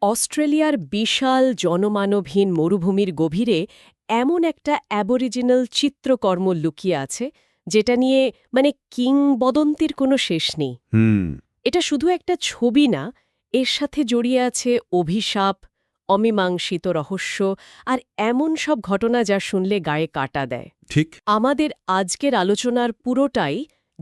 অস্ট্রেলিয়ার বিশাল জনমানবহীন মরুভূমির গভীরে এমন একটা অ্যাবরিজিনাল চিত্রকর্ম লুকিয়ে আছে যেটা নিয়ে কিংবদন্তির কোনো শেষ নেই। এটা শুধু একটা ছবি না, এর সাথে জড়িয়ে আছে অভিশাপ, অমীমাংসিত রহস্য আর এমন সব ঘটনা যা শুনলে গায়ে কাটা দেয়। ঠিক। আমাদের আজকের আলোচনার পুরোটাই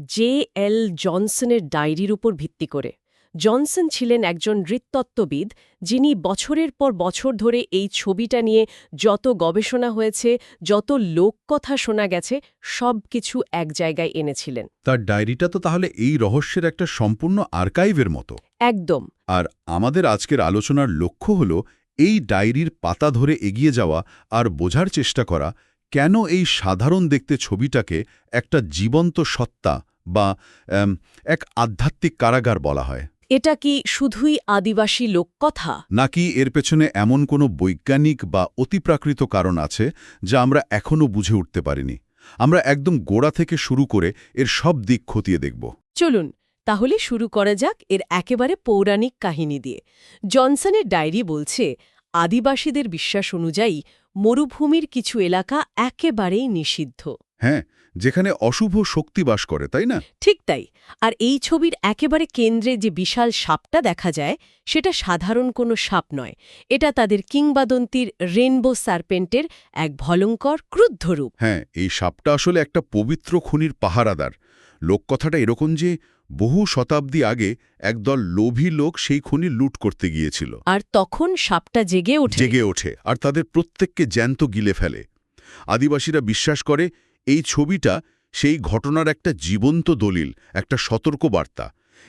জে.এল. জনসনের ডায়েরির উপর ভিত্তি করে। জনসন ছিলেন একজন নৃতত্ত্ববিদ, যিনি বছরের পর বছর ধরে এই ছবিটা নিয়ে যত গবেষণা হয়েছে, যত লোককথা শোনা গেছে, সব কিছু এক জায়গায় এনেছিলেন। তার ডায়েরিটা তো তাহলে এই রহস্যের একটা সম্পূর্ণ আর্কাইভের মতো। একদম। আর আমাদের আজকের আলোচনার লক্ষ্য হল এই ডায়েরির পাতা ধরে এগিয়ে যাওয়া আর বোঝার চেষ্টা করা কেন এই সাধারণ দেখতে ছবিটাকে একটা জীবন্ত সত্তা বা এক আধ্যাত্মিক কারাগার বলা হয়। এটা কি শুধুই আদিবাসী লোককথা, নাকি এর পেছনে এমন কোনো বৈজ্ঞানিক বা অতিপ্রাকৃত কারণ আছে যা আমরা এখনও বুঝে উঠতে পারিনি? আমরা একদম গোড়া থেকে শুরু করে এর সব দিক খতিয়ে দেখব। চলুন তাহলে শুরু করা যাক এর একেবারে পৌরাণিক কাহিনী দিয়ে। জনসনের ডায়েরি বলছে, আদিবাসীদের বিশ্বাস অনুযায়ী মরুভূমির কিছু এলাকা একেবারেই নিষিদ্ধ। হ্যাঁ, যেখানে অশুভ শক্তি বাস করে, তাই না? ঠিক তাই। আর এই ছবির একেবারে কেন্দ্রে যে বিশাল সাপটা দেখা যায়, সেটা সাধারণ কোনো সাপ নয়। এটা তাদের কিংবদন্তির রেনবো সার্পেন্টের এক ভয়ঙ্কর ক্রুদ্ধ রূপ। হ্যাঁ, এই সাপটা আসলে একটা পবিত্র খনির পাহারাদার। লোককথাটা এরকম যে বহু শতাব্দী আগে একদল লোভী লোক সেই খনি লুট করতে গিয়েছিল, আর তখন সাপটা জেগে ওঠে আর তাদের প্রত্যেককে জ্যান্ত গিলে ফেলে। আদিবাসীরা বিশ্বাস করে এই ছবিটা সেই ঘটনার একটা জীবন্ত দলিল, একটা সতর্কবার্তা।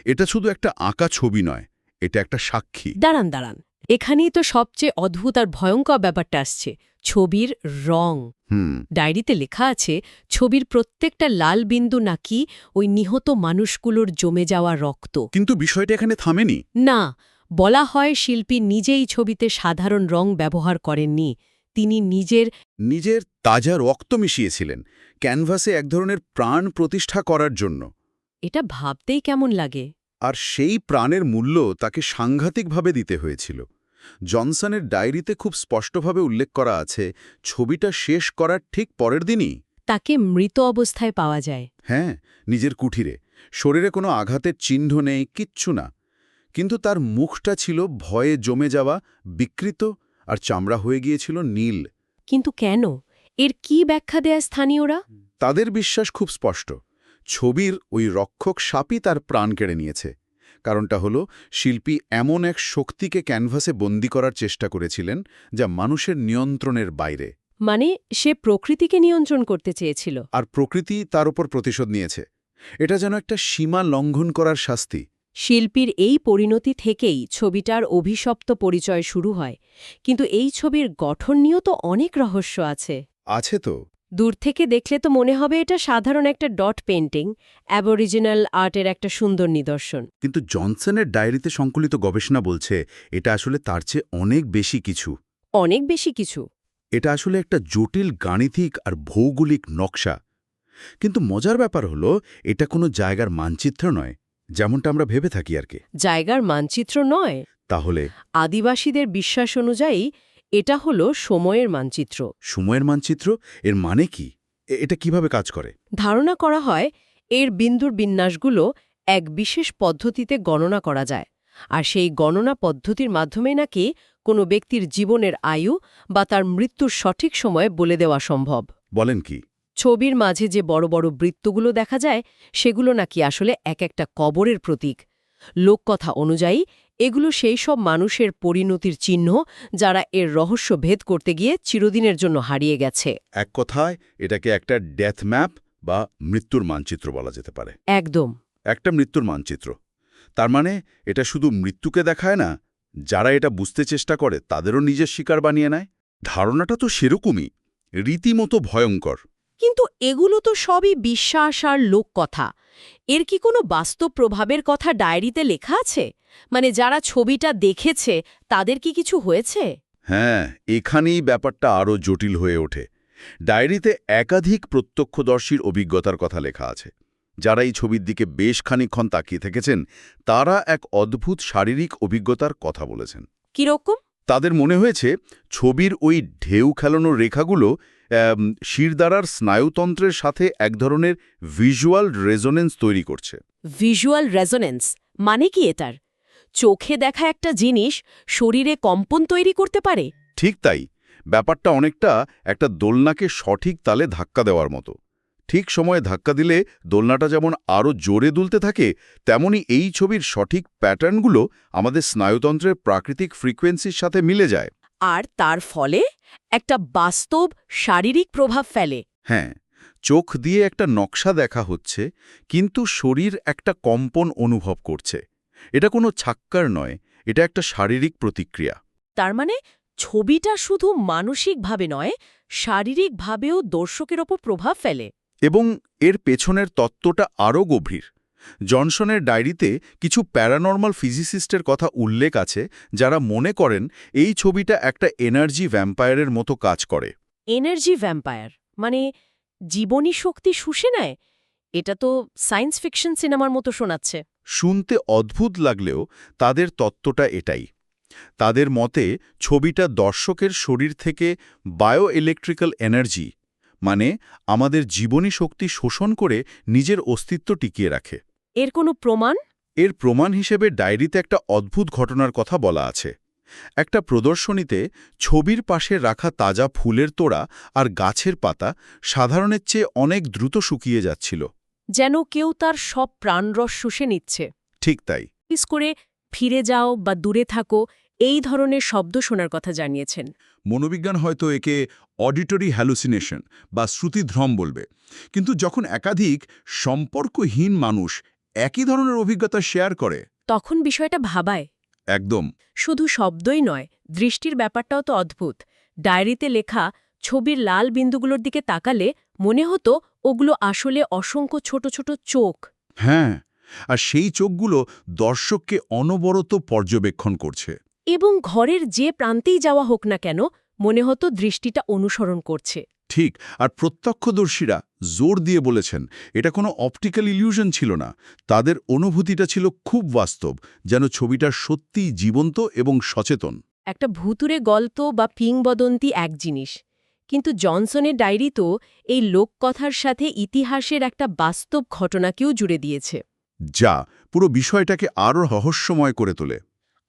এটা শুধু একটা আঁকা ছবি নয়, এটা একটা সাক্ষী। দাঁড়ান, এখানেই তো সবচেয়ে অদ্ভুত আর ভয়ঙ্কর ব্যাপারটা আসছে, ছবির রং। ডায়েরিতে লেখা আছে, ছবির প্রত্যেকটা লাল বিন্দু নাকি ওই নিহত মানুষগুলোর জমে যাওয়া রক্ত। কিন্তু বিষয়টা এখানে থামেনি। না, বলা হয় শিল্পী নিজেই ছবিতে সাধারণ রং ব্যবহার করেননি। তিনি নিজের তাজা রক্ত মিশিয়েছিলেন ক্যানভাসে এক ধরনের প্রাণ প্রতিষ্ঠা করার জন্য। এটা ভাবতেই কেমন লাগে। আর সেই প্রাণের মূল্য তাকে সাংঘাতিকভাবে দিতে হয়েছিল। জনসনের ডায়েরিতে খুব স্পষ্টভাবে উল্লেখ করা আছে, ছবিটা শেষ করার ঠিক পরের দিনই তাকে মৃত অবস্থায় পাওয়া যায়। হ্যাঁ, নিজের কুঠিরে। শরীরে কোনো আঘাতের চিহ্ন নেই, কিচ্ছু না। কিন্তু তার মুখটা ছিল ভয়ে জমে যাওয়া, বিকৃত, আর চামড়া হয়ে গিয়েছিল নীল। কিন্তু কেন? এর কি ব্যাখ্যা দেয় স্থানীয়রা? তাদের বিশ্বাস খুব স্পষ্ট, ছবির ওই রক্ষক সাপই তার প্রাণ কেড়ে নিয়েছে। কারণটা হলো, শিল্পী এমন এক শক্তিকে ক্যানভাসে বন্দী করার চেষ্টা করেছিলেন যা মানুষের নিয়ন্ত্রণের বাইরে। মানে সে প্রকৃতিকে নিয়ন্ত্রণ করতে চেয়েছিল, আর প্রকৃতি তার উপর প্রতিশোধ নিয়েছে। এটা যেন একটা সীমা লঙ্ঘন করার শাস্তি। শিল্পীর এই পরিণতি থেকেই ছবিটার অভিশপ্ত পরিচয় শুরু হয়। কিন্তু এই ছবির গঠন নিয়েও তো অনেক রহস্য আছে। আছে তো। দূর থেকে দেখলে তো মনে হবে এটা সাধারণ একটা ডট পেইন্টিং, অ্যাবরিজিনাল আর্টের একটা সুন্দর নিদর্শন। কিন্তু জনসনের ডায়েরিতে সংকলিত গবেষণা বলছে এটা আসলে তার চেয়ে অনেক বেশি কিছু। অনেক বেশি কিছু। এটা আসলে একটা জটিল গাণিতিক আর ভৌগোলিক নকশা। কিন্তু মজার ব্যাপার হলো, এটা কোনো জায়গার মানচিত্র নয়, যেমনটা আমরা ভেবে থাকি আর কি। জায়গার মানচিত্র নয়? তাহলে আদিবাসীদের বিশ্বাস অনুযায়ী এটা হলো সময়ের মানচিত্র। সময়ের মানচিত্র? এর মানে কি? এটা কিভাবে কাজ করে? ধারণা করা হয় এর বিন্দুর বিন্যাসগুলো এক বিশেষ পদ্ধতিতে গণনা করা যায়, আর সেই গণনা পদ্ধতির মাধ্যমে নাকি কোনো ব্যক্তির জীবনের আয়ু বা তার মৃত্যুর সঠিক সময় বলে দেওয়া সম্ভব। বলেন কি? ছবির মাঝে যে বড় বড় বৃত্তগুলো দেখা যায়, সেগুলো নাকি আসলে এক একটা কবরের প্রতীক। লোককথা অনুযায়ী এগুলো সেই সব মানুষের পরিণতির চিহ্ন যারা এর রহস্য ভেদ করতে গিয়ে চিরদিনের জন্য হারিয়ে গেছে। এক কথায় এটাকে একটা ডেথ ম্যাপ বা মৃত্যুর মানচিত্র বলা যেতে পারে। একদম। একটা মৃত্যুর মানচিত্র। তার মানে এটা শুধু মৃত্যুকে দেখায় না, যারা এটা বুঝতে চেষ্টা করে তাদেরও নিজের শিকার বানিয়ে নেয়। ধারণাটা তো সেরকমই, রীতিমতো ভয়ঙ্কর। কিন্তু এগুলো তো সবই বিশ্বাস আর লোককথা। এর কি কোনো বাস্তব প্রভাবের কথা ডায়েরিতে লেখা আছে? মানে যারা ছবিটা দেখেছে তাদের কি কিছু হয়েছে? হ্যাঁ, এখানেই ব্যাপারটা আরও জটিল হয়ে ওঠে। ডায়েরিতে একাধিক প্রত্যক্ষদর্শীর অভিজ্ঞতার কথা লেখা আছে। যারা এই ছবির দিকে বেশ খানিকক্ষণ তাকিয়ে থেকেছেন, তারা এক অদ্ভুত শারীরিক অভিজ্ঞতার কথা বলেছেন। কিরকম? তাদের মনে হয়েছে ছবির ওই ঢেউ খেলানোর রেখাগুলো শিরদাঁড়ার স্নায়ুতন্ত্রের সাথে এক ধরনের ভিজুয়াল রেজোনেন্স তৈরি করছে। ভিজুয়াল রেজোনেন্স মানে কি এটার? চোখে দেখা একটা জিনিস শরীরে কম্পন তৈরি করতে পারে? ঠিক তাই, ব্যাপারটা অনেকটা একটা দোলনাকে সঠিক তালে ধাক্কা দেওয়ার মতো। ঠিক সময়ে ধাক্কা দিলে দোলনাটা যেমন আরও জোরে দুলতে থাকে, তেমনি এই ছবির সঠিক প্যাটার্নগুলো আমাদের স্নায়ুতন্ত্রের প্রাকৃতিক ফ্রিকোয়েন্সির সাথে মিলে যায়। আর তার ফলে একটা বাস্তব শারীরিক প্রভাব ফেলে। হ্যাঁ, চোখ দিয়ে একটা নকশা দেখা হচ্ছে, কিন্তু শরীর একটা কম্পন অনুভব করছে। এটা কোনো ছাক্কার নয়, এটা একটা শারীরিক প্রতিক্রিয়া। তার মানে ছবিটা শুধু মানসিকভাবে নয়, শারীরিকভাবেও দর্শকের ওপর প্রভাব ফেলে। এবং এর পেছনের তত্ত্বটা আরও গভীর। জনসনের ডায়েরিতে কিছু প্যারানর্মাল ফিজিসিস্টের কথা উল্লেখ আছে, যারা মনে করেন এই ছবিটা একটা এনার্জি ভ্যাম্পায়ারের মতো কাজ করে। এনার্জি ভ্যাম্পায়ার মানে জীবনী শক্তি শুষে নেয়? এটা তো সায়েন্স ফিকশন সিনেমার মতো শোনাচ্ছে। শুনতে অদ্ভুত লাগলেও তাদের তত্ত্বটা এটাই। তাদের মতে ছবিটা দর্শকের শরীর থেকে বায়ো ইলেকট্রিক্যাল এনার্জি, মানে আমাদের জীবনী শক্তি শোষণ করে নিজের অস্তিত্ব টিকিয়ে রাখে। এর কোনো প্রমাণ? এর প্রমাণ হিসেবে ডায়েরিতে একটা অদ্ভুত ঘটনার কথা বলা আছে। একটা প্রদর্শনীতে ছবির পাশে রাখা তাজা ফুলের তোড়া আর গাছের পাতা সাধারণের চেয়ে অনেক দ্রুত শুকিয়ে যাচ্ছিল। যেন কেউ তার সব প্রাণরস শুষে নিচ্ছে। ঠিক তাই। পিস করে ফিরে যাও বা দূরে থাকো এই ধরনের শব্দ শোনার কথা জানিয়েছেন। মনোবিজ্ঞান হয়তো একে অডিটরি হ্যালুসিনেশন বা শ্রুতিভ্রম বলবে, কিন্তু যখন একাধিক সম্পর্কহীন মানুষ একই ধরনের অভিজ্ঞতা শেয়ার করে, তখন বিষয়টা ভাবায়। একদম। শুধু শব্দই নয়, দৃষ্টির ব্যাপারটাও তো অদ্ভুত। ডায়েরিতে লেখা ছবির লাল বিন্দুগুলোর দিকে তাকালে মনে হতো ওগুলো আসলে অসংখ্য ছোট ছোট চোখ। হ্যাঁ, আর সেই চোখগুলো দর্শককে অনবরত পর্যবেক্ষণ করছে। এবং ঘরের যে প্রান্তেই যাওয়া হোক না কেন, মনে হতো দৃষ্টিটা অনুসরণ করছে। ঠিক, আর প্রত্যক্ষদর্শীরা জোর দিয়ে বলেছেন এটা কোনো অপটিক্যাল ইলিউশন ছিল না। তাদের অনুভূতিটা ছিল খুব বাস্তব, যেন ছবিটা সত্যিই জীবন্ত এবং সচেতন। একটা ভুতুরে গল্প বা কিংবদন্তি এক জিনিস, কিন্তু জনসনের ডায়েরি তো এই লোককথার সাথে ইতিহাসের একটা বাস্তব ঘটনাকেও জুড়ে দিয়েছে। যা পুরো বিষয়টাকে আরও রহস্যময় করে তোলে।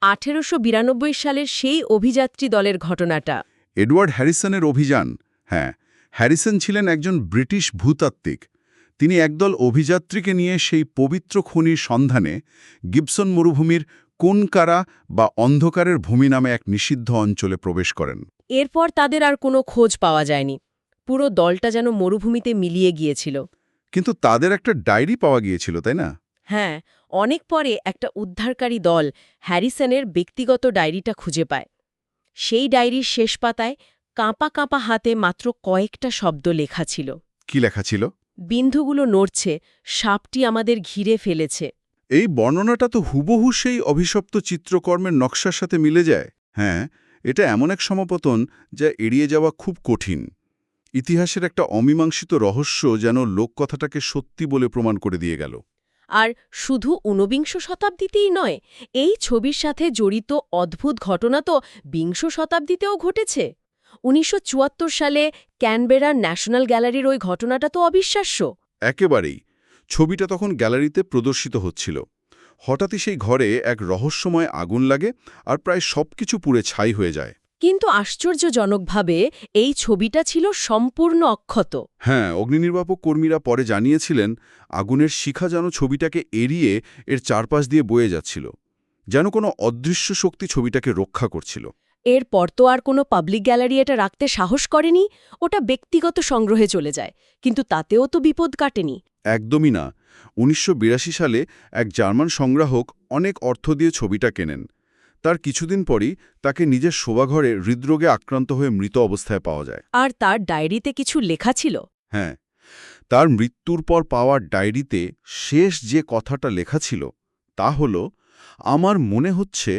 1892 সালের সেই অভিযাত্রী দলের ঘটনাটা। এডওয়ার্ড হ্যারিসনের অভিযান। হ্যাঁ, হ্যারিসন ছিলেন একজন ব্রিটিশ ভূতাত্ত্বিক। তিনি একদল অভিযাত্রীকে নিয়ে সেই পবিত্র খনির সন্ধানে গিবসন মরুভূমির কোনকারা বা অন্ধকারের ভূমি নামে এক নিষিদ্ধ অঞ্চলে প্রবেশ করেন। এরপর তাদের আর কোনো খোঁজ পাওয়া যায়নি। পুরো দলটা যেন মরুভূমিতে মিলিয়ে গিয়েছিল। কিন্তু তাদের একটা ডায়েরি পাওয়া গিয়েছিল, তাই না? হ্যাঁ, অনেক পরে একটা উদ্ধারকারী দল হ্যারিসনের ব্যক্তিগত ডায়েরিটা খুঁজে পায়। সেই ডায়েরির শেষ পাতায় কাঁপা কাঁপা হাতে মাত্র কয়েকটা শব্দ লেখা ছিল। কি লেখা ছিল? বিন্দুগুলো নড়ছে, সাপটি আমাদের ঘিরে ফেলেছে। এই বর্ণনাটা তো হুবহু সেই অভিশপ্ত চিত্রকর্মের নকশার সাথে মিলে যায়। হ্যাঁ, এটা এমন এক সমাপতন যা এড়িয়ে যাওয়া খুব কঠিন। ইতিহাসের একটা অমীমাংসিত রহস্য যেন লোককথাটাকে সত্যি বলে প্রমাণ করে দিয়ে গেল। আর শুধু ঊনবিংশ শতাব্দীতেই নয়, এই ছবির সাথে জড়িত অদ্ভুত ঘটনা তো বিংশ শতাব্দীতেও ঘটেছে। 1974 সালে ক্যানবেরার ন্যাশনাল গ্যালারির ওই ঘটনাটা তো অবিশ্বাস্য। একেবারেই। ছবিটা তখন গ্যালারিতে প্রদর্শিত হচ্ছিল। হঠাৎই সেই ঘরে এক রহস্যময় আগুন লাগে আর প্রায় সবকিছু পুড়ে ছাই হয়ে যায়। কিন্তু আশ্চর্যজনকভাবে এই ছবিটা ছিল সম্পূর্ণ অক্ষত। হ্যাঁ, অগ্নিনির্বাপক কর্মীরা পরে জানিয়েছিলেন আগুনের শিখা যেন ছবিটাকে এড়িয়ে এর চারপাশ দিয়ে বয়ে যাচ্ছিল, যেন কোনো অদৃশ্য শক্তি ছবিটাকে রক্ষা করছিল। এরপর তো আর কোনো পাবলিক গ্যালারি এটা রাখতে সাহস করেনি, ওটা ব্যক্তিগত সংগ্রহে চলে যায়। কিন্তু তাতেও তো বিপদ কাটেনি। একদমই না। 1982 সালে এক জার্মান সংগ্রাহক অনেক অর্থ দিয়ে ছবিটা কেনেন। তার কিছুদিন পরই তাকে নিজের শোবাঘরে হৃদরোগে আক্রান্ত হয়ে মৃত অবস্থায় পাওয়া যায়। আর তার ডায়েরিতে কিছু লেখা ছিল। হ্যাঁ, তার মৃত্যুর পর পাওয়া ডায়েরিতে শেষ যে কথাটা লেখা ছিল তা হল, আমার মনে হচ্ছে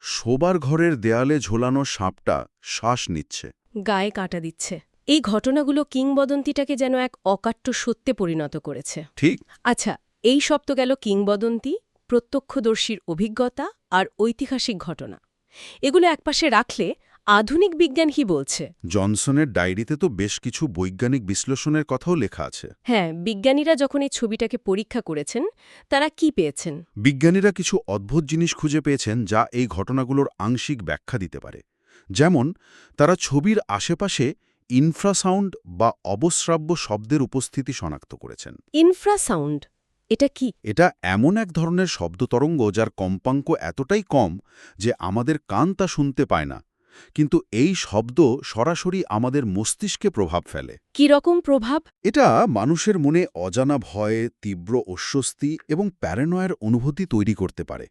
শোবার ঘরের দেয়ালে ঝোলানো সাপটা শ্বাস নিচ্ছে। গায়ে কাটা দিচ্ছে। এই ঘটনাগুলো কিংবদন্তিটাকে যেন এক অকাট্য সত্যে পরিণত করেছে। ঠিক। আচ্ছা, এই সব তো গেল কিংবদন্তি, প্রত্যক্ষদর্শীর অভিজ্ঞতা আর ঐতিহাসিক ঘটনা। এগুলো একপাশে রাখলে আধুনিক বিজ্ঞান কি বলছে? জনসনের ডায়েরিতে তো বেশ কিছু বৈজ্ঞানিক বিশ্লেষণের কথাও লেখা আছে। হ্যাঁ, বিজ্ঞানীরা যখন এই ছবিটাকে পরীক্ষা করেছেন তারা কি পেয়েছেন? বিজ্ঞানীরা কিছু অদ্ভুত জিনিস খুঁজে পেয়েছেন যা এই ঘটনাগুলোর আংশিক ব্যাখ্যা দিতে পারে। যেমন তারা ছবির আশেপাশে ইনফ্রাসাউন্ড বা অবশ্রাব্য শব্দের উপস্থিতি শনাক্ত করেছেন। ইনফ্রাসাউন্ড এটা কি? এটা এমন এক ধরনের শব্দতরঙ্গ যার কম্পাঙ্ক এতটাই কম যে আমাদের কান তা শুনতে পায় না, কিন্তু এই শব্দ সরাসরি আমাদের মস্তিষ্কে প্রভাব ফেলে। কি রকম প্রভাব? এটা মানুষের মনে অজানা ভয়, তীব্র অস্বস্তি এবং প্যারানয়ের অনুভূতি তৈরি করতে পারে।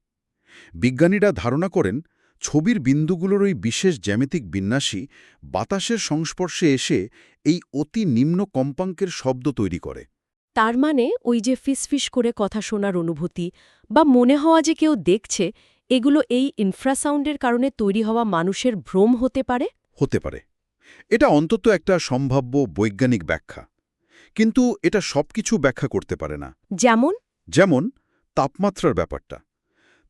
বিজ্ঞানীরা ধারণা করেন ছবির বিন্দুগুলোর ওই বিশেষ জ্যামিতিক বিন্যাসই বাতাসের সংস্পর্শে এসে এই অতি নিম্ন কম্পাঙ্কের শব্দ তৈরি করে। তার মানে ওই যে ফিসফিস করে কথা শোনার অনুভূতি বা মনে হওয়া যে কেউ দেখছে, এগুলো এই ইনফ্রাসাউন্ডের কারণে তৈরি হওয়া মানুষের ভ্রম হতে পারে? হতে পারে। এটা অন্তত একটা সম্ভাব্য বৈজ্ঞানিক ব্যাখ্যা। কিন্তু এটা সবকিছু ব্যাখ্যা করতে পারে না। যেমন? যেমন তাপমাত্রার ব্যাপারটা।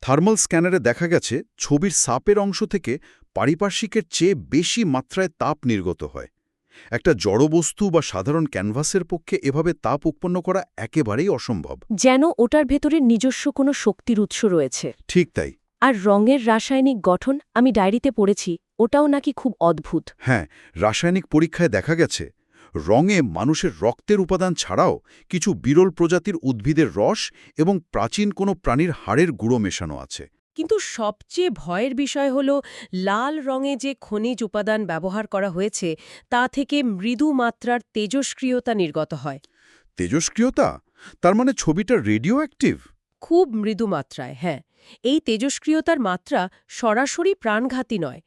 থার্মাল স্ক্যানারে দেখা গেছে ছবির সাপের অংশ থেকে পারিপার্শ্বিকের চেয়ে বেশি মাত্রায় তাপ নির্গত হয়। একটা জড়বস্তু বা সাধারণ ক্যানভাসের পক্ষে এভাবে তাপ উৎপন্ন করা একেবারেই অসম্ভব। যেন ওটার ভেতরে নিজস্ব কোনো শক্তির উৎস রয়েছে। ঠিক তাই। আর রঙের রাসায়নিক গঠন আমি ডায়েরিতে পড়েছি, ওটাও নাকি খুব অদ্ভুত। হ্যাঁ, রাসায়নিক পরীক্ষায় দেখা গেছে রঙে মানুষের রক্তের উপাদান ছাড়াও কিছু বিরল প্রজাতির উদ্ভিদের রস এবং প্রাচীন কোনো প্রাণীর হাড়ের গুঁড়ো মেশানো আছে। কিন্তু সবচেয়ে ভয়ের বিষয় হল লাল রঙে যে খনিজ উপাদান ব্যবহার করা হয়েছে তা থেকে মৃদু মাত্রার তেজস্ক্রিয়তা নির্গত হয়। তেজস্ক্রিয়তা? তার মানে ছবিটা রেডিও অ্যাক্টিভ? খুব মৃদু মাত্রায়, হ্যাঁ। এই তেজস্ক্রিয়তার মাত্রা সরাসরি প্রাণঘাতী নয়,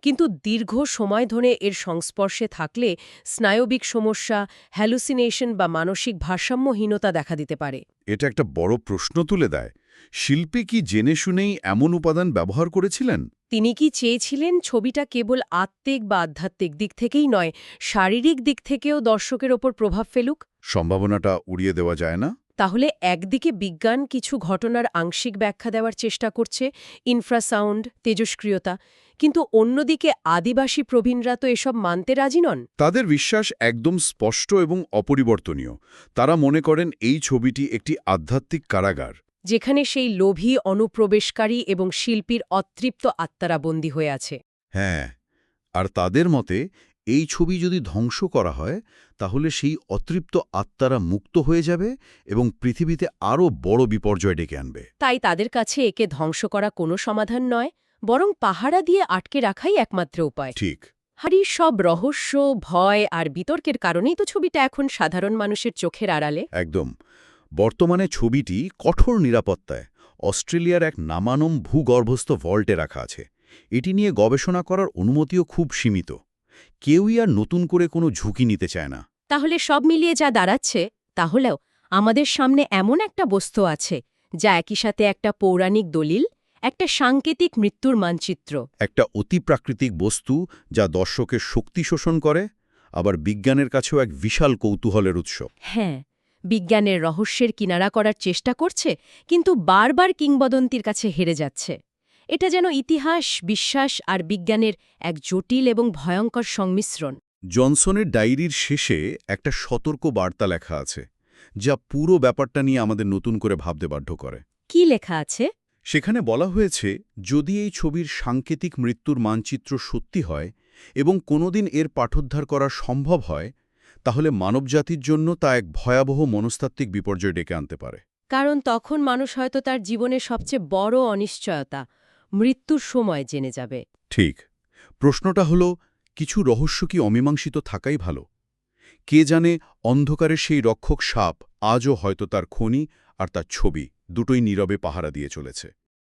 কিন্তু দীর্ঘ সময় ধরে এর সংস্পর্শে থাকলে স্নায়বিক সমস্যা, হ্যালুসিনেশন বা মানসিক ভারসাম্যহীনতা দেখা দিতে পারে। এটা একটা বড় প্রশ্ন তুলে দেয়। শিল্পী কি জেনে শুনেই এমন উপাদান ব্যবহার করেছিলেন? তিনি কি চেয়েছিলেন ছবিটা কেবল আত্মিক বা আধ্যাত্মিক দিক থেকেই নয়, শারীরিক দিক থেকেও দর্শকের ওপর প্রভাব ফেলুক? সম্ভাবনাটা উড়িয়ে দেওয়া যায় না। তাহলে একদিকে বিজ্ঞান কিছু ঘটনার আংশিক ব্যাখ্যা দেওয়ার চেষ্টা করছে, ইনফ্রাসাউন্ড, তেজস্ক্রিয়তা, কিন্তু অন্যদিকে আদিবাসী প্রবীণরা তো এসব মানতে রাজি নন। তাদের বিশ্বাস একদম স্পষ্ট এবং অপরিবর্তনীয়। তারা মনে করেন এই ছবিটি একটি আধ্যাত্মিক কারাগার, যেখানে সেই লোভী অনুপ্রবেশকারী এবং শিল্পীর অতৃপ্ত আত্মারা বন্দী হয়ে আছে। হ্যাঁ, আর তাদের মতে এই ছবি যদি ধ্বংস করা হয় তাহলে সেই অতৃপ্ত আত্মারা মুক্ত হয়ে যাবে এবং পৃথিবীতে আরও বড় বিপর্যয় ডেকে আনবে। তাই তাদের কাছে একে ধ্বংস করা কোনো সমাধান নয়, বরং পাহারা দিয়ে আটকে রাখাই একমাত্র উপায়। ঠিক। হারির সব রহস্য, ভয় আর বিতর্কের কারণেই তো ছবিটা এখন সাধারণ মানুষের চোখের আড়ালে। একদম। বর্তমানে ছবিটি কঠোর নিরাপত্তায় অস্ট্রেলিয়ার এক নামানম ভূগর্ভস্থ ভল্টে রাখা আছে। এটি নিয়ে গবেষণা করার অনুমতিও খুব সীমিত। কেউই আর নতুন করে কোনো ঝুঁকি নিতে চায় না। তাহলে সব মিলিয়ে যা দাঁড়াচ্ছে, তাহলেও আমাদের সামনে এমন একটা বস্তু আছে যা একই সাথে একটা পৌরাণিক দলিল, একটা সাংকেতিক মৃত্যুর মানচিত্র, একটা অতিপ্রাকৃতিক বস্তু যা দর্শকের শক্তি শোষণ করে, আবার বিজ্ঞানের কাছেও এক বিশাল কৌতূহলের উৎস। হ্যাঁ, বিজ্ঞানের রহস্যের কিনারা করার চেষ্টা করছে, কিন্তু বারবার কিংবদন্তির কাছে হেরে যাচ্ছে। এটা যেন ইতিহাস, বিশ্বাস আর বিজ্ঞানের এক জটিল এবং ভয়ঙ্কর সংমিশ্রণ। জনসনের ডায়েরির শেষে একটা সতর্ক বার্তা লেখা আছে, যা পুরো ব্যাপারটা নিয়ে আমাদের নতুন করে ভাবতে বাধ্য করে। কি লেখা আছে? সেখানে বলা হয়েছে, যদি এই ছবির সাংকেতিক মৃত্যুর মানচিত্র সত্যি হয় এবং কোনোদিন এর পাঠোদ্ধার করা সম্ভব হয়, তাহলে মানবজাতির জন্য তা এক ভয়াবহ মনস্তাত্ত্বিক বিপর্যয় ডেকে আনতে পারে। কারণ তখন মানুষ হয়তো তার জীবনের সবচেয়ে বড় অনিশ্চয়তা, মৃত্যুর সময় জেনে যাবে। ঠিক। প্রশ্নটা হলো, কিছু রহস্য কি অমীমাংসিত থাকাই ভালো? কে জানে, অন্ধকারের সেই রক্ষক সাপ আজও হয়তো তার খনি আর তার ছবি দুটোই নীরবে পাহারা দিয়ে চলেছে।